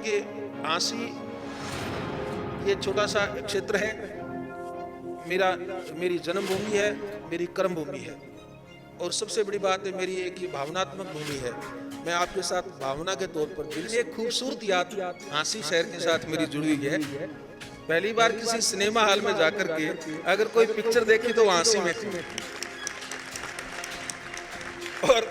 कि हांसी ये छोटा सा क्षेत्र है, मेरी जन्मभूमि है, मेरी कर्मभूमि है, और सबसे बड़ी बात है मेरी एक ही भावनात्मक भूमि है। मैं आपके साथ भावना के तौर पर दिल से एक खूबसूरत याद हांसी शहर के साथ मेरी जुड़ी हुई है। पहली बार किसी सिनेमा हॉल में जाकर के अगर कोई पिक्चर देखी तो हांसी में थी, और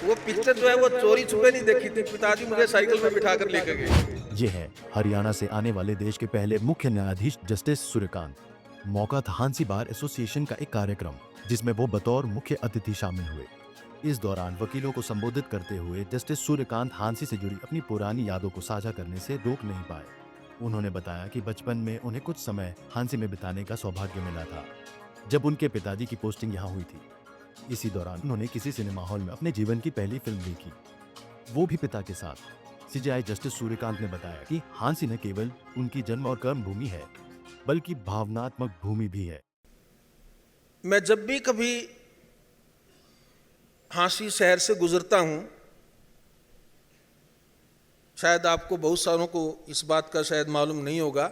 वो पिक्चर जो है वो चोरी छुपे नहीं देखी थी, पिताजी मुझे साइकिल में बिठा कर लेकर गए। ये है हरियाणा से आने वाले देश के पहले मुख्य न्यायाधीश जस्टिस सूर्यकांत। मौका था हांसी बार एसोसिएशन का एक कार्यक्रम जिसमें वो बतौर मुख्य अतिथि शामिल हुए। इस दौरान वकीलों को संबोधित करते हुए जस्टिस सूर्यकांत हांसी से जुड़ी अपनी पुरानी यादों को साझा करने से रोक नहीं पाए। उन्होंने बताया कि बचपन में उन्हें कुछ समय हांसी में बिताने का सौभाग्य मिला था जब उनके पिताजी की पोस्टिंग यहाँ हुई थी। इसी दौरान उन्होंने किसी सिनेमा हॉल में अपने जीवन की पहली फिल्म देखी, वो भी पिता के साथ। सीजेआई जस्टिस सूर्यकांत ने बताया कि हांसी न केवल उनकी जन्म और कर्म भूमि है बल्कि भावनात्मक भूमि भी है। मैं जब भी कभी हांसी शहर से गुजरता हूं, शायद आपको बहुत सारों को इस बात का शायद मालूम नहीं होगा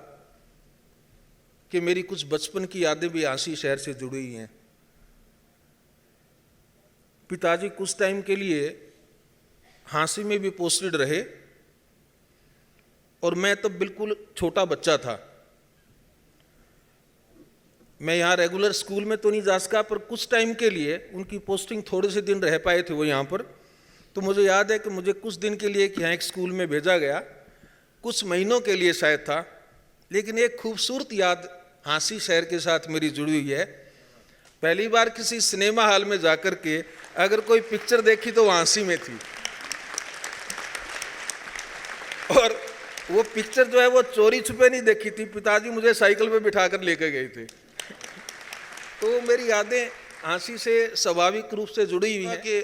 कि मेरी कुछ बचपन की यादें भी हांसी शहर से जुड़ी हुई हैं। पिताजी कुछ टाइम के लिए हांसी में भी पोस्टेड रहे और मैं तब बिल्कुल छोटा बच्चा था। मैं यहाँ रेगुलर स्कूल में तो नहीं जा सका, पर कुछ टाइम के लिए उनकी पोस्टिंग थोड़े से दिन रह पाए थे वो यहाँ पर। तो मुझे याद है कि मुझे कुछ दिन के लिए यहाँ एक स्कूल में भेजा गया, कुछ महीनों के लिए शायद था, लेकिन एक खूबसूरत याद हांसी शहर के साथ मेरी जुड़ी हुई है। पहली बार किसी सिनेमा हॉल में जाकर के अगर कोई पिक्चर देखी तो हांसी में थी, और वो पिक्चर जो है वो चोरी छुपे नहीं देखी थी, पिताजी मुझे साइकिल में बिठा कर लेकर गए थे। तो मेरी यादें हांसी से स्वाभाविक रूप से जुड़ी हुई हैं कि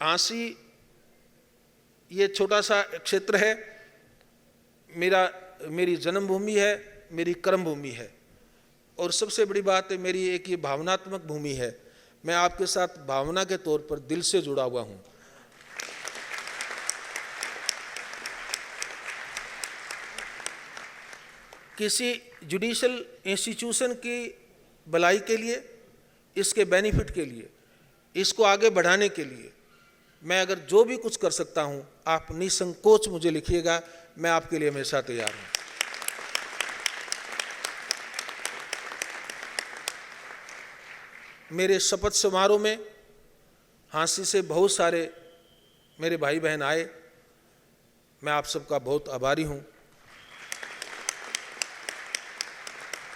हांसी ये छोटा सा क्षेत्र है, मेरी जन्मभूमि है, मेरी कर्मभूमि है, और सबसे बड़ी बात है मेरी एक ये भावनात्मक भूमि है। मैं आपके साथ भावना के तौर पर दिल से जुड़ा हुआ हूँ। किसी जुडिशियल इंस्टीट्यूशन की भलाई के लिए, इसके बेनिफिट के लिए, इसको आगे बढ़ाने के लिए मैं अगर जो भी कुछ कर सकता हूं, आप निसंकोच मुझे लिखिएगा, मैं आपके लिए हमेशा तैयार हूं। मेरे शपथ समारोह में हांसी से बहुत सारे मेरे भाई बहन आए, मैं आप सबका बहुत आभारी हूं।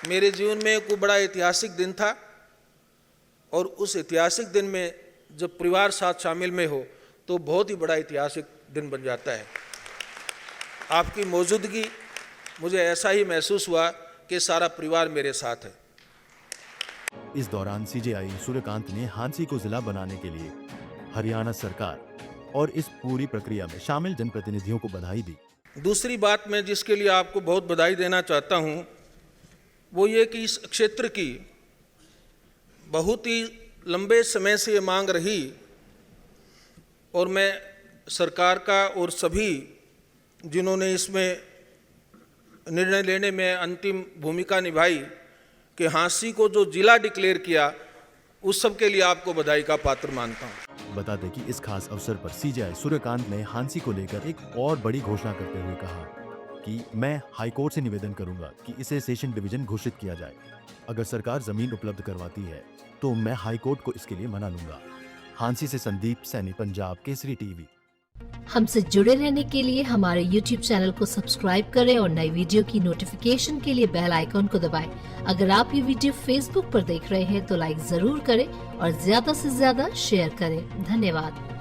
मेरे जीवन में एक बड़ा ऐतिहासिक दिन था, और उस ऐतिहासिक दिन में जब परिवार साथ शामिल में हो तो बहुत ही बड़ा ऐतिहासिक दिन बन जाता है। आपकी मौजूदगी मुझे ऐसा ही महसूस हुआ कि सारा परिवार मेरे साथ है। इस दौरान सीजेआई सूर्यकांत ने हांसी को जिला बनाने के लिए हरियाणा सरकार और इस पूरी प्रक्रिया में शामिल जनप्रतिनिधियों को बधाई दी। दूसरी बात मैं जिसके लिए आपको बहुत बधाई देना चाहता हूं, वो ये कि इस क्षेत्र की बहुत ही लंबे समय से ये मांग रही, और मैं सरकार का और सभी जिन्होंने इसमें निर्णय लेने में अंतिम भूमिका निभाई कि हांसी को जो जिला डिक्लेयर किया, उस सब के लिए आपको बधाई का पात्र मानता हूं। बता दें कि इस खास अवसर पर सीजेआई सूर्यकांत ने हांसी को लेकर एक और बड़ी घोषणा करते हुए कहा कि मैं हाईकोर्ट से निवेदन करूंगा कि इसे सेशन डिवीजन घोषित किया जाए। अगर सरकार जमीन उपलब्ध करवाती है तो मैं हाईकोर्ट को इसके लिए मना लूंगा। हांसी से संदीप सैनी, पंजाब केसरी टीवी। हमसे जुड़े रहने के लिए हमारे YouTube चैनल को सब्सक्राइब करें और नई वीडियो की नोटिफिकेशन के लिए बेल आइकॉन को दबाएं। अगर आप ये वीडियो Facebook पर देख रहे हैं तो लाइक जरूर करें और ज्यादा से ज्यादा शेयर करें। धन्यवाद।